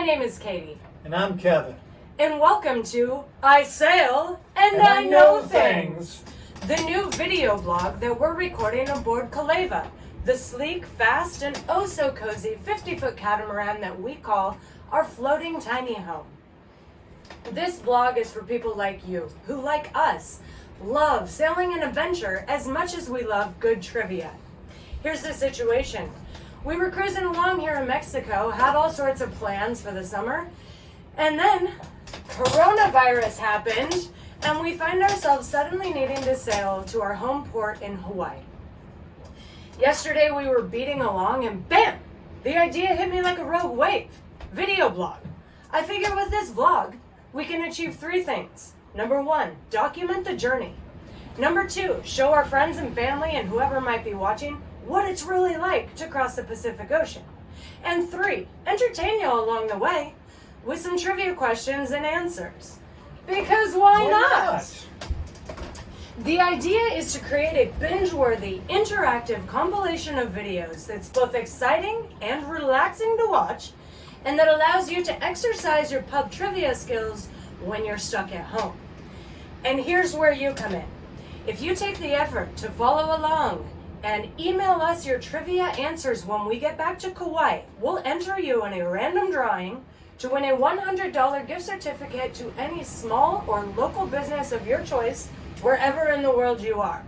name is Katie. And I'm Kevin. And welcome to I Sail and I Know Things, the new video blog that we're recording aboard Kaleva, the sleek, fast, and oh so cozy 50-foot catamaran that we call our floating tiny home. This blog is for people like you, who like us, love sailing and adventure as much as we love good trivia. Here's the situation. We were cruising along here in Mexico, had all sorts of plans for the summer, and then coronavirus happened, and we find ourselves suddenly needing to sail to our home port in Hawaii. Yesterday we were beating along and bam! The idea hit me like a rogue wave. Video blog. I figured with this vlog, we can achieve 3 things. Number 1, document the journey. Number 2, show our friends and family and whoever might be watching what it's really like to cross the Pacific Ocean. And 3, entertain you along the way with some trivia questions and answers. Because why not? The idea is to create a binge-worthy, interactive compilation of videos that's both exciting and relaxing to watch, and that allows you to exercise your pub trivia skills when you're stuck at home. And here's where you come in. If you take the effort to follow along and email us your trivia answers when we get back to Kauai, we'll enter you in a random drawing to win a $100 gift certificate to any small or local business of your choice, wherever in the world you are.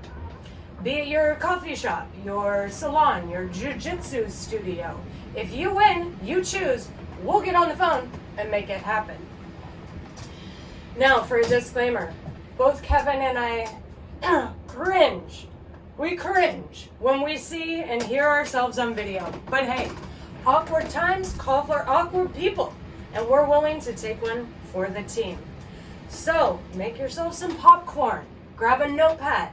Be it your coffee shop, your salon, your jiu-jitsu studio. If you win, you choose, we'll get on the phone and make it happen. Now for a disclaimer, both Kevin and I cringe. We cringe when we see and hear ourselves on video. But hey, awkward times call for awkward people, and we're willing to take one for the team. So make yourself some popcorn, grab a notepad,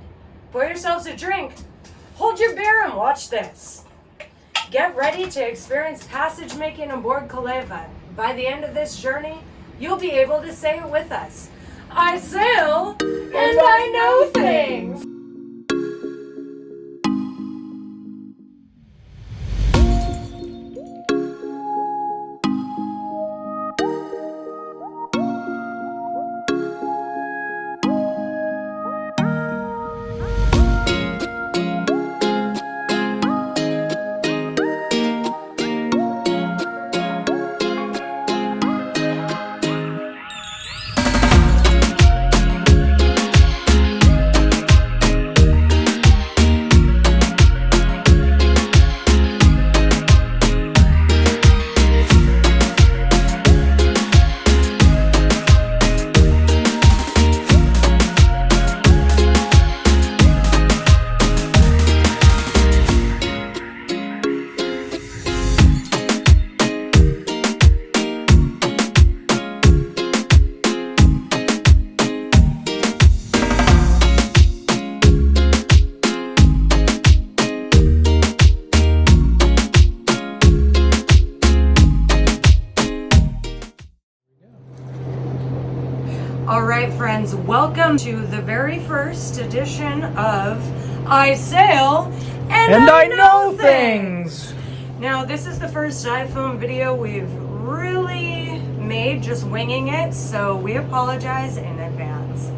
pour yourselves a drink, hold your beer and watch this. Get ready to experience passage making aboard Kaleva. By the end of this journey, you'll be able to say it with us. I sail and I know things. Alright friends, welcome to the very first edition of I Sail and I Know Things! Now this is the first iPhone video we've really made, just winging it, so we apologize in advance.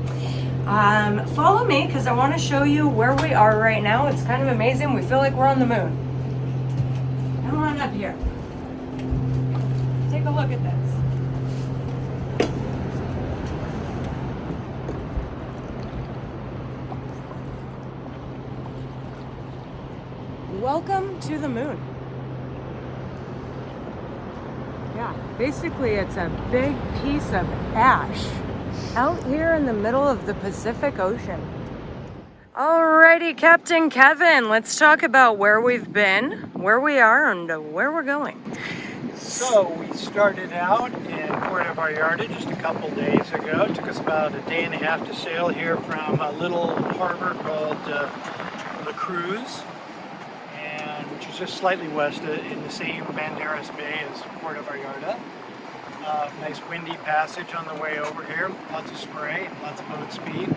Follow me because I want to show you where we are right now. It's kind of amazing, we feel like we're on the moon. Come on up here. Take a look at this. Welcome to the moon. Yeah, basically it's a big piece of ash out here in the middle of the Pacific Ocean. Alrighty, Captain Kevin, let's talk about where we've been, where we are, and where we're going. So we started out in Puerto Vallarta just a couple days ago. It took us about a day and a half to sail here from a little harbor called La Cruz, which is just slightly west in the same Banderas Bay as Puerto Vallarta. Nice windy passage on the way over here, lots of spray, lots of boat speed.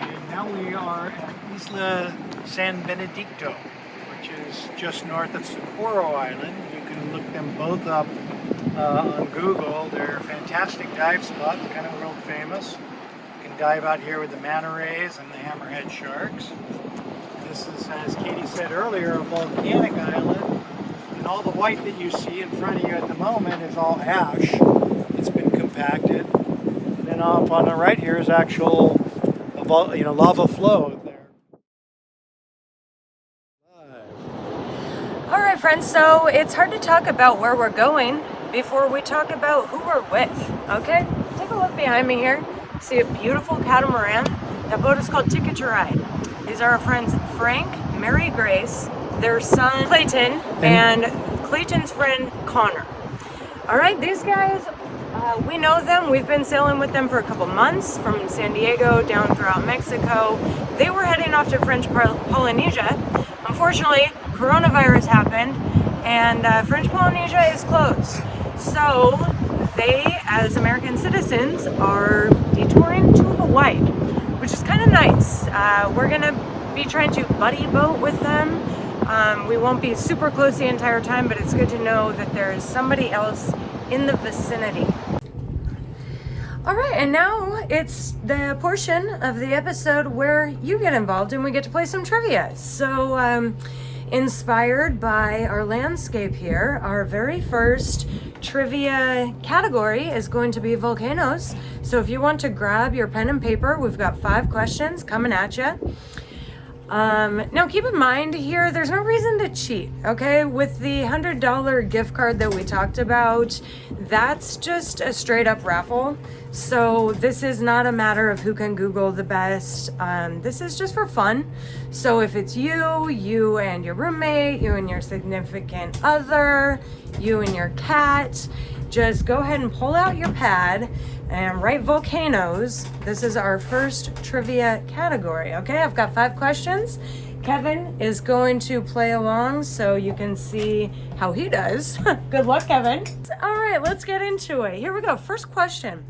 And now we are at Isla San Benedicto, which is just north of Socorro Island. You can look them both up on Google. They're fantastic dive spots, kind of world famous. You can dive out here with the manta rays and the hammerhead sharks. This is, as Katie said earlier, a volcanic island, and all the white that you see in front of you at the moment is all ash. It's been compacted. And then off on the right here is actual lava flow there. All right, friends, so it's hard to talk about where we're going before we talk about who we're with, okay? Take a look behind me here. See a beautiful catamaran. That boat is called Ticket to Ride. These are our friends Frank, Mary Grace, their son Clayton, and Clayton's friend Connor. All right, these guys, we know them. We've been sailing with them for a couple months from San Diego down throughout Mexico. They were heading off to French Polynesia. Unfortunately, coronavirus happened and French Polynesia is closed. So they, as American citizens, are detouring to Hawaii, which is kind of nice. We're gonna be trying to buddy boat with them. We won't be super close the entire time, but it's good to know that there's somebody else in the vicinity. All right, and now it's the portion of the episode where you get involved and we get to play some trivia. So, inspired by our landscape here, our very first trivia category is going to be volcanoes. So if you want to grab your pen and paper, we've got 5 questions coming at you. Now keep in mind here, there's no reason to cheat, okay? With the $100 gift card that we talked about, that's just a straight up raffle. So this is not a matter of who can Google the best. This is just for fun. So if it's you and your roommate, you and your significant other, you and your cat, just go ahead and pull out your pad and write volcanoes. This is our first trivia category, okay? I've got 5 questions. Kevin is going to play along so you can see how he does. Good luck, Kevin. All right, let's get into it. Here we go. First question.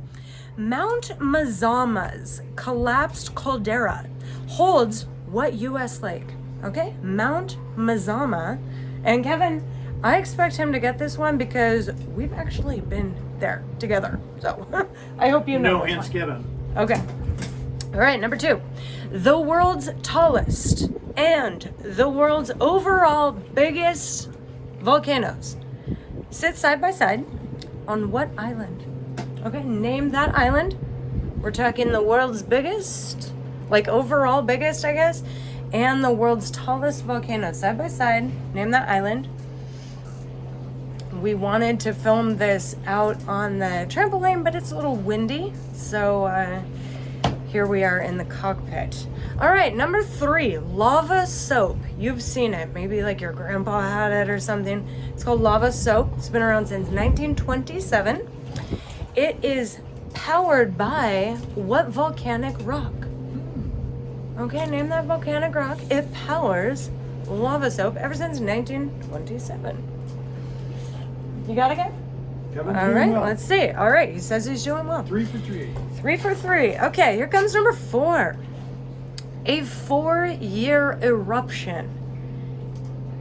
Mount Mazama's collapsed caldera holds what U.S. lake? Okay, Mount Mazama. And Kevin, I expect him to get this one because we've actually been there together. So I hope you know. No hints given. Okay. All right, number 2. The world's tallest and the world's overall biggest volcanoes sit side by side on what island? Okay, name that island. We're talking the world's biggest, like overall biggest, I guess, and the world's tallest volcano side by side. Name that island. We wanted to film this out on the trampoline, but it's a little windy, so here we are in the cockpit. All right, number 3, lava soap. You've seen it, maybe like your grandpa had it or something. It's called lava soap. It's been around since 1927. It is powered by what volcanic rock? Okay, name that volcanic rock. It powers lava soap ever since 1927. You got it, guys? Kevin's all doing right, well. let's see. All right, he says he's doing well. 3 for 3. 3 for 3. Okay, here comes number 4. A 4-year eruption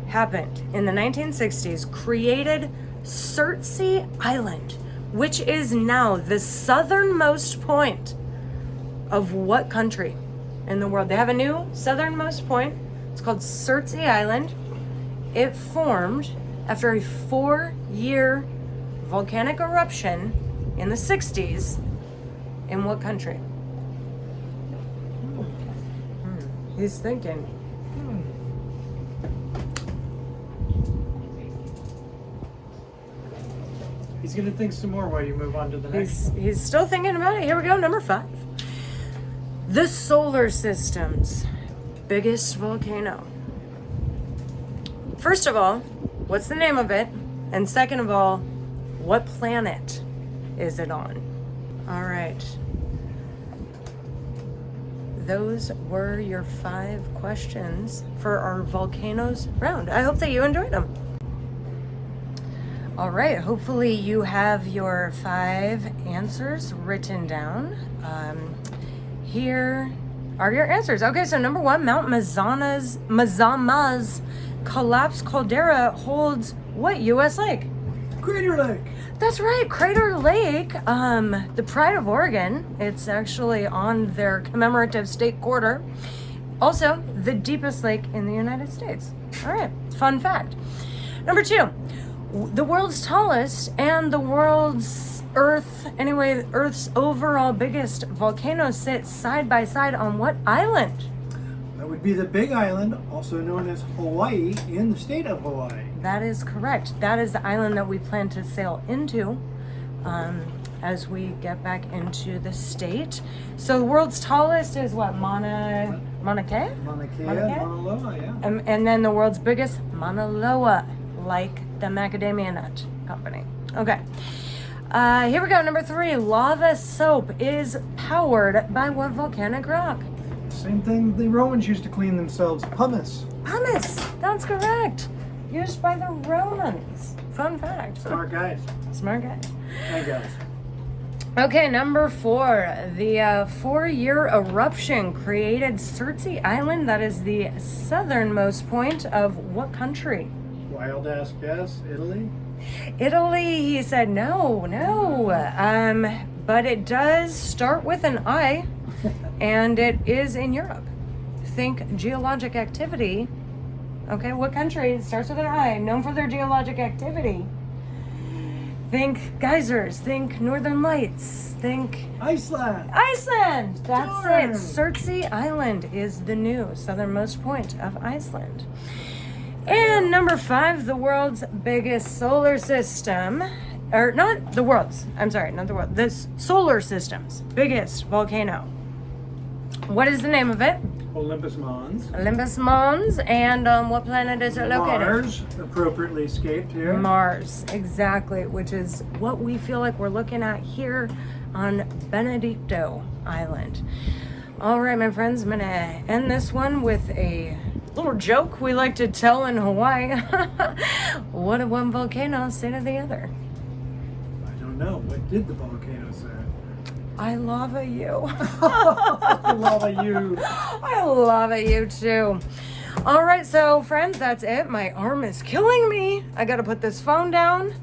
happened in the 1960s, created Surtsey Island, which is now the southernmost point of what country in the world? They have a new southernmost point. It's called Surtsey Island. It formed after a 4-year volcanic eruption in the 60s. In what country? He's thinking. He's going to think some more while you move on to the next one. He's still thinking about it. Here we go, number 5. The solar system's biggest volcano. First of all, what's the name of it? And second of all, what planet is it on? All right. Those were your 5 questions for our volcanoes round. I hope that you enjoyed them. All right, hopefully you have your 5 answers written down. Here are your answers. Okay, so number 1, Mount Mazama's collapsed caldera holds what U.S. lake? Crater Lake. That's right, Crater Lake, the pride of Oregon. It's actually on their commemorative state quarter. Also, the deepest lake in the United States. All right, fun fact. Number 2, the world's tallest and the world's Earth's overall biggest volcanoes sit side by side on what island? That would be the Big Island, also known as Hawaii, in the state of Hawaii. That is correct. That is the island that we plan to sail into as we get back into the state. So the world's tallest is what? Mauna Kea? Mauna Loa, yeah. And then the world's biggest, Mauna Loa, like the macadamia nut company. Okay. Here we go. Number 3, lava soap is powered by what volcanic rock? Same thing the Romans used to clean themselves, pumice. Pumice. That's correct. Used by the Romans. Fun fact. Smart guys. Smart guys. Hey guys. Okay, number 4. The 4-year eruption created Surtsey Island. That is the southernmost point of what country? Wild ass guess, Italy? Italy, he said no. But it does start with an I, and it is in Europe. Think geologic activity. Okay, what country starts with an I, known for their geologic activity? Think geysers, think northern lights, think... Iceland! That's Darn. it. Surtsey Island is the new southernmost point of Iceland. And number 5, the world's biggest solar system, or not the world's, the solar system's biggest volcano. What is the name of it? Olympus Mons. Olympus Mons, and what planet is it located? Mars, appropriately escaped here. Mars, exactly, which is what we feel like we're looking at here on Benedicto Island. All right, my friends, I'm going to end this one with a little joke we like to tell in Hawaii. What did one volcano say to the other? I don't know. What did the volcano say? I lava you. I love you. I love you too. All right, so friends, that's it. My arm is killing me. I got to put this phone down.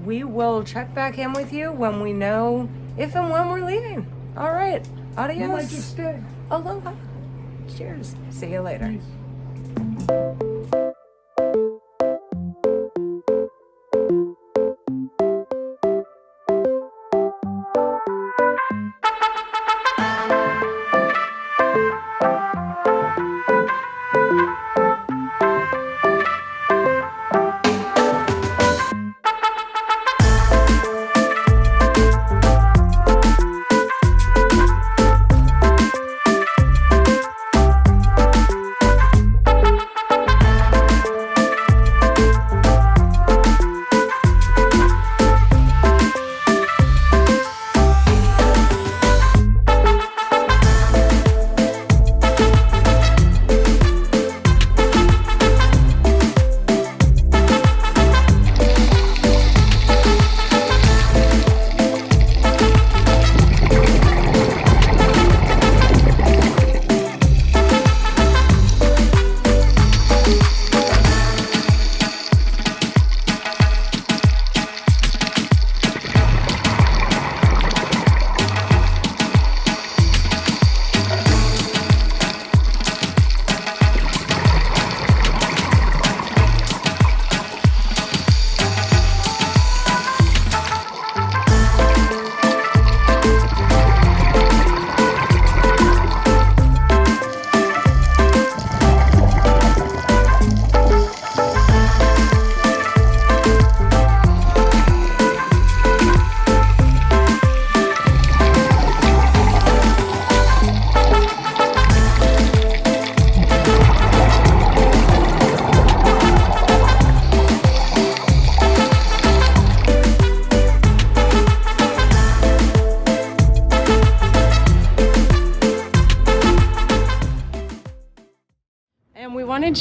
We will check back in with you when we know if and when we're leaving. All right, adios. You might just stay. Aloha. Cheers. See you later. Peace.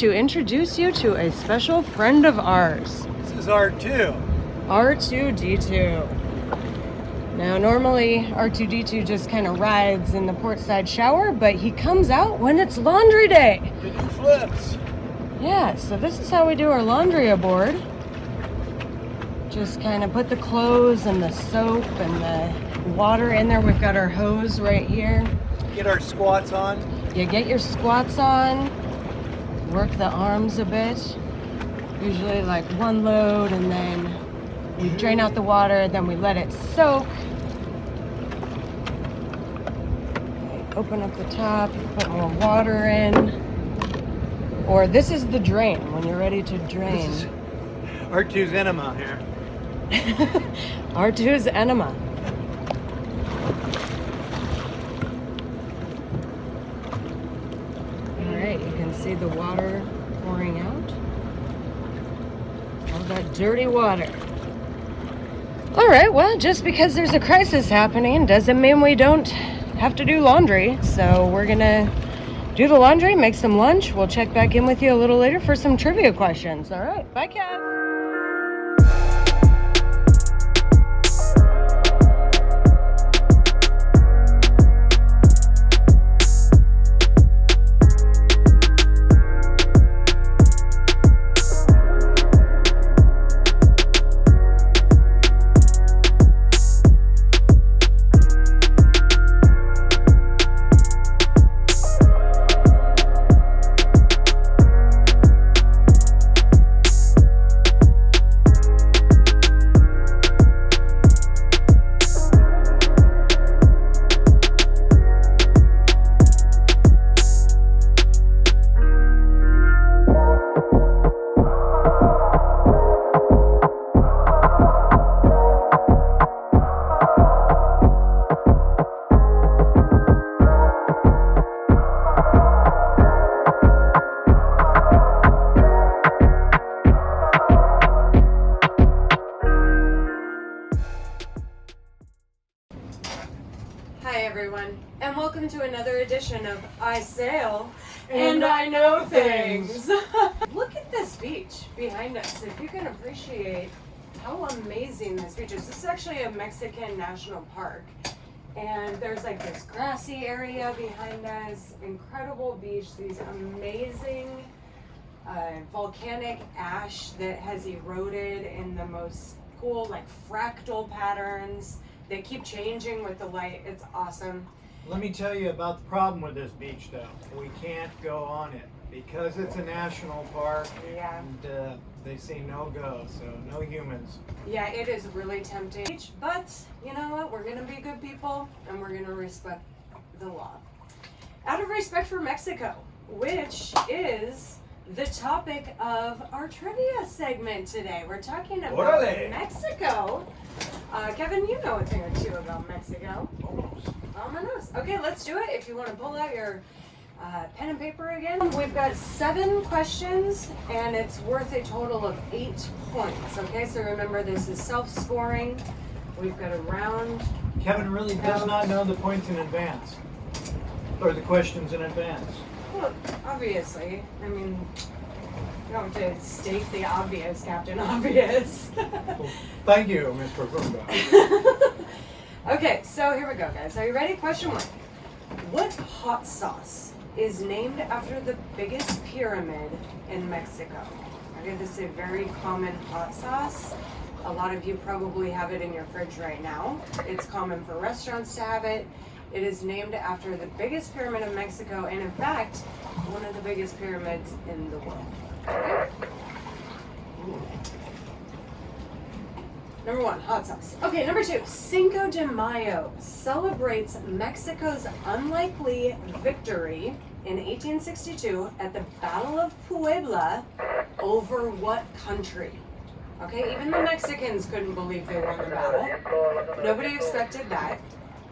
To introduce you to a special friend of ours. This is R2. R2D2. Now, normally R2D2 just kind of rides in the portside shower, but he comes out when it's laundry day. The new flips. Yeah, so this is how we do our laundry aboard. Just kind of put the clothes and the soap and the water in there. We've got our hose right here. Get our squats on. You get your squats on, work the arms a bit. Usually like one load, and then we drain out the water, then we let it soak. Open up the top, put more water in. Or this is the drain, when you're ready to drain. This is R2's enema here. R2's enema. Alright, you can see the water pouring out. All that dirty water. Alright, well, just because there's a crisis happening doesn't mean we don't have to do laundry. So we're gonna do the laundry, make some lunch. We'll check back in with you a little later for some trivia questions. Alright, bye, Kev. Hi everyone, and welcome to another edition of I Sail and I Know Things. Look at this beach behind us. If you can appreciate how amazing this beach is. This is actually a Mexican national park. And there's like this grassy area behind us, incredible beach, these amazing volcanic ash that has eroded in the most cool like fractal patterns. They keep changing with the light. It's awesome. Let me tell you about the problem with this beach, though. We can't go on it because it's a national park. Yeah. And they say no go, so no humans. Yeah, it is really tempting. But you know what? We're going to be good people and we're going to respect the law. Out of respect for Mexico, which is the topic of our trivia segment today. We're talking about Orale. Mexico. Kevin, you know a thing or two about Mexico. Almost. Almost. Okay, let's do it. If you want to pull out your pen and paper again. We've got 7 questions, and it's worth a total of 8 points. Okay, so remember this is self-scoring. We've got a round. Kevin really does not know the points in advance, or the questions in advance. Well, obviously. I mean, you don't have to state the obvious, Captain Obvious. Well, thank you, Ms. Profundo. Okay, so here we go, guys. Are you ready? Question 1. What hot sauce is named after the biggest pyramid in Mexico? Okay, this is a very common hot sauce. A lot of you probably have it in your fridge right now. It's common for restaurants to have it. It is named after the biggest pyramid of Mexico, and in fact, one of the biggest pyramids in the world. Okay? Number 1, hot sauce. Okay, number 2, Cinco de Mayo celebrates Mexico's unlikely victory in 1862 at the Battle of Puebla over what country? Okay, even the Mexicans couldn't believe they won the battle. Nobody expected that.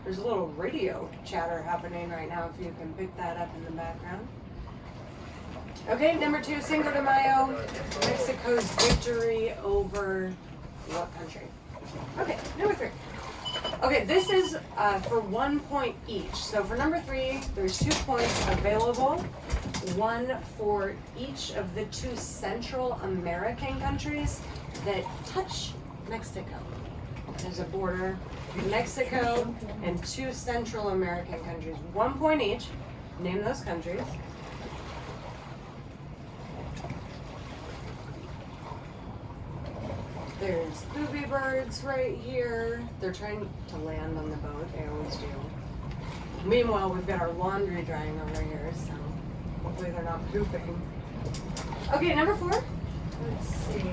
There's a little radio chatter happening right now, if you can pick that up in the background. Okay, number 2, Cinco de Mayo, Mexico's victory over what country? Okay, number 3. Okay, this is for 1 point each. So for number 3, there's 2 points available. 1 for each of the 2 Central American countries that touch Mexico. There's a border, Mexico and 2 Central American countries. 1 point each. Name those countries. There's booby birds right here. They're trying to land on the boat. They always do. Meanwhile, we've got our laundry drying over here, so hopefully they're not pooping. Okay, number 4. Let's see.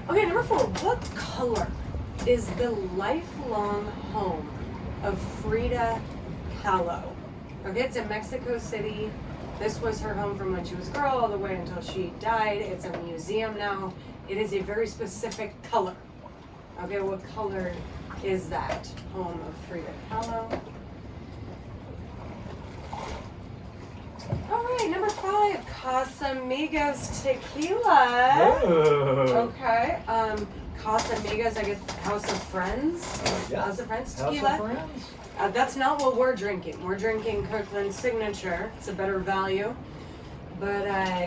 Okay, number 4. What color is the lifelong home of Frida Kahlo? Okay, it's in Mexico City. This was her home from when she was a girl all the way until she died. It's a museum now. It is a very specific color. Okay, what color is that home of Frida Kahlo? All right, number 5, Casamigos Tequila. Whoa. Okay, Casamigos, I guess House of Friends. Yeah. House of Friends Tequila. House of Friends? That's not what we're drinking. We're drinking Kirkland's Signature. It's a better value. But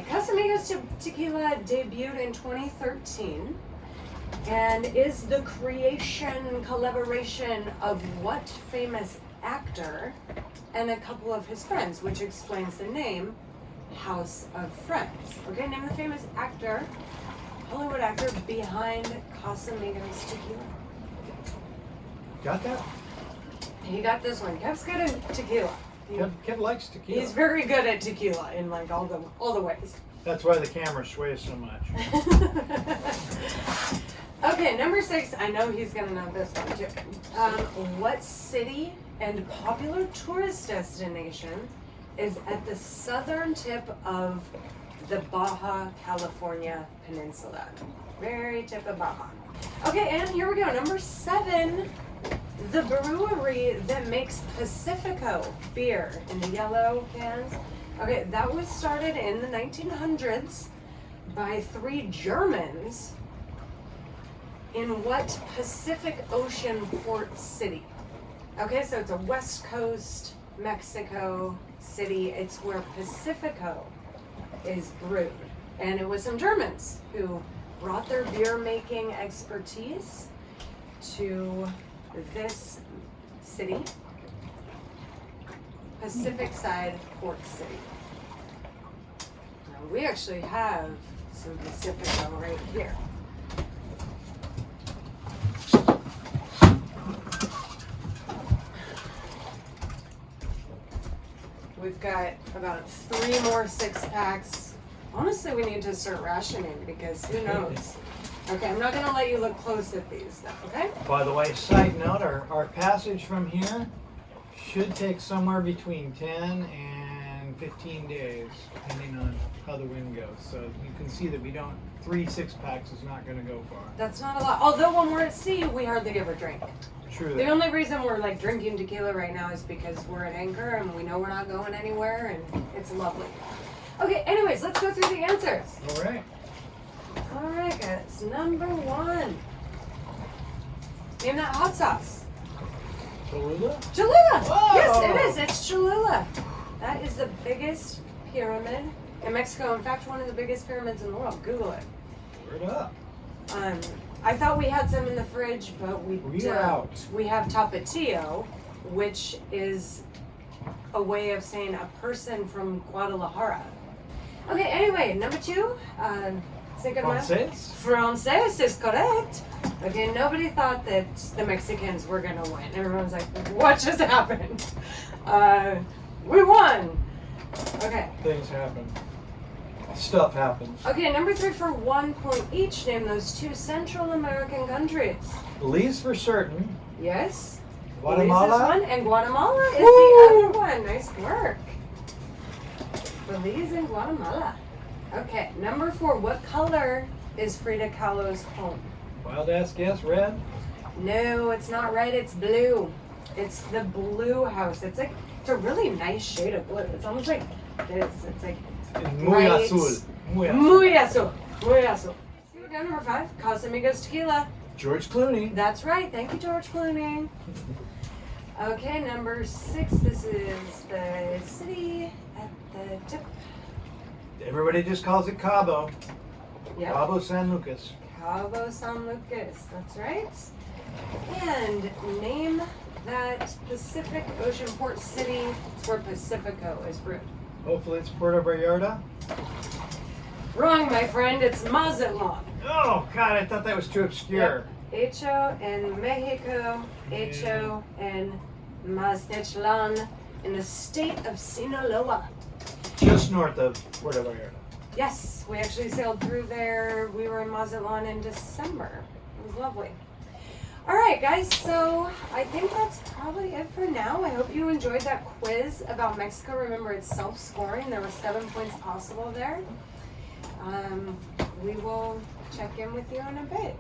Casamigos Tequila debuted in 2013 and is the collaboration of what famous actor and a couple of his friends, which explains the name House of Friends. Okay, name the famous actor, Hollywood actor behind Casamigos Tequila. Got that? He got this one. Kev's good at tequila. Kev likes tequila. He's very good at tequila in like all the ways. That's why the camera sways so much. Okay, number 6. I know he's gonna know this one too. What city and popular tourist destination is at the southern tip of the Baja California Peninsula? Very tip of Baja. Okay, and here we go. Number 7. The brewery that makes Pacifico beer in the yellow cans. Okay, that was started in the 1900s by 3 Germans in what Pacific Ocean port city? Okay, so it's a West Coast Mexico city. It's where Pacifico is brewed. And it was some Germans who brought their beer making expertise to this city, Pacific Side Port City. Now we actually have some Pacifico right here. We've got about 3 more 6-packs. Honestly, we need to start rationing because who knows? Okay, I'm not going to let you look close at these though, okay? By the way, side note, our passage from here should take somewhere between 10 and 15 days, depending on how the wind goes. So you can see that 3 6-packs is not going to go far. That's not a lot. Although when we're at sea, we hardly ever drink. True that. The only reason we're like drinking tequila right now is because we're at anchor and we know we're not going anywhere and it's lovely. Okay, anyways, let's go through the answers. All right. All right, guys. Number 1. Name that hot sauce. Cholula? Cholula! Whoa! Yes, it is. It's Cholula. That is the biggest pyramid in Mexico. In fact, one of the biggest pyramids in the world. Google it. Word up. I thought we had some in the fridge, but we don't. Out. We have tapatio, which is a way of saying a person from Guadalajara. Okay, anyway, number 2. Say good one. Francés? Francés is correct. Okay, nobody thought that the Mexicans were going to win. Everyone's like, what just happened? We won. Okay. Things happen. Stuff happens. Okay, number 3 for 1 point each. Name those 2 Central American countries. Belize for certain. Yes. Guatemala. Belize is one, and Guatemala is Woo! the other one. Nice work. Belize and Guatemala. Okay, number 4. What color is Frida Kahlo's home? Wild ass guess, red. No, it's not red. It's blue. It's the blue house. It's a really nice shade of blue. It's almost like this. It's like Muy bright. azul. Muy azul. Muy azul. Muy azul. Here we go, number 5. Casamigos Tequila. George Clooney. That's right. Thank you, George Clooney. Okay, number 6. This is the city at the tip. Everybody just calls it Cabo. Yep. Cabo San Lucas. Cabo San Lucas. That's right. And name that Pacific Ocean port city where Pacifico is brewed. Hopefully it's Puerto Vallarta. Wrong, my friend. It's Mazatlan. Oh, God, I thought that was too obscure. Yep. Hecho en Mexico, hecho en Mazatlan, in the state of Sinaloa. Just north of Puerto Vallarta. Yes, we actually sailed through there. We were in Mazatlan in December. It was lovely. All right, guys, so I think that's probably it for now. I hope you enjoyed that quiz about Mexico. Remember, it's self-scoring. There were 7 points possible there. We will check in with you in a bit.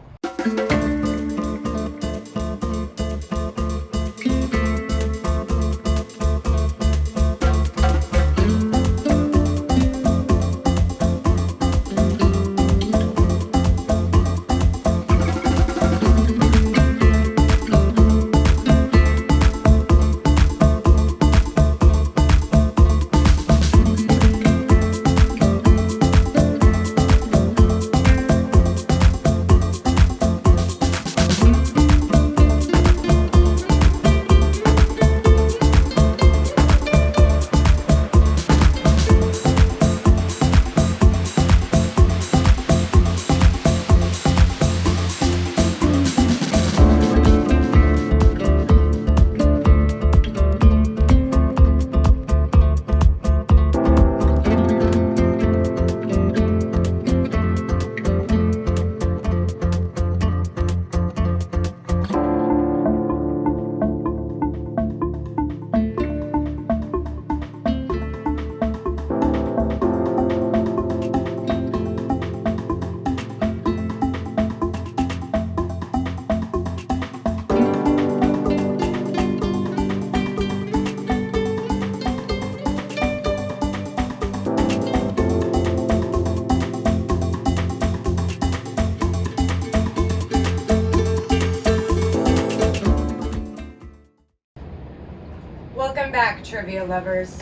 Welcome back, trivia lovers.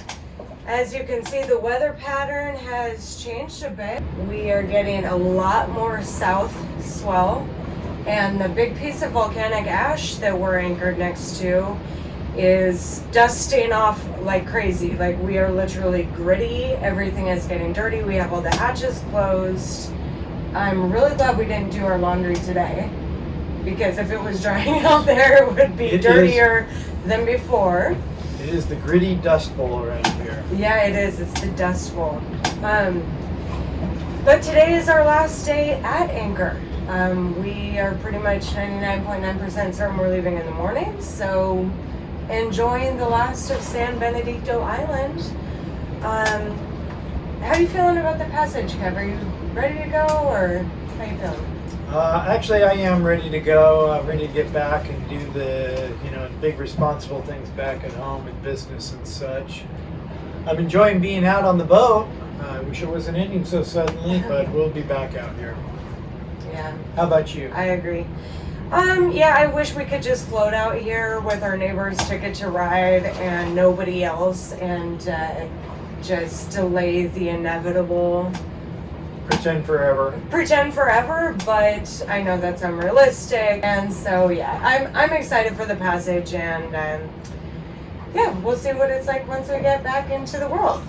As you can see, the weather pattern has changed a bit. We are getting a lot more south swell, and the big piece of volcanic ash that we're anchored next to is dusting off like crazy. Like, we are literally gritty. Everything is getting dirty. We have all the hatches closed. I'm really glad we didn't do our laundry today, because if it was drying out there, it would be dirtier than before. It is the gritty dust bowl around here. Yeah, it is. It's the dust bowl. But today is our last day at anchor. We are pretty much 99.9% certain we're leaving in the morning. So enjoying the last of San Benedicto Island. How are you feeling about the passage, Kev? Are you ready to go, or how are you feeling? Actually, I am ready to go. I'm ready to get back and do the, big responsible things back at home and business and such. I'm enjoying being out on the boat. I wish it wasn't ending so suddenly, but we'll be back out here. Yeah. How about you? I agree. Yeah, I wish we could just float out here with our neighbor's ticket to ride and nobody else, and just delay the inevitable. Pretend forever. But I know that's unrealistic, and so yeah, I'm excited for the passage, and yeah, we'll see what it's like once we get back into the world.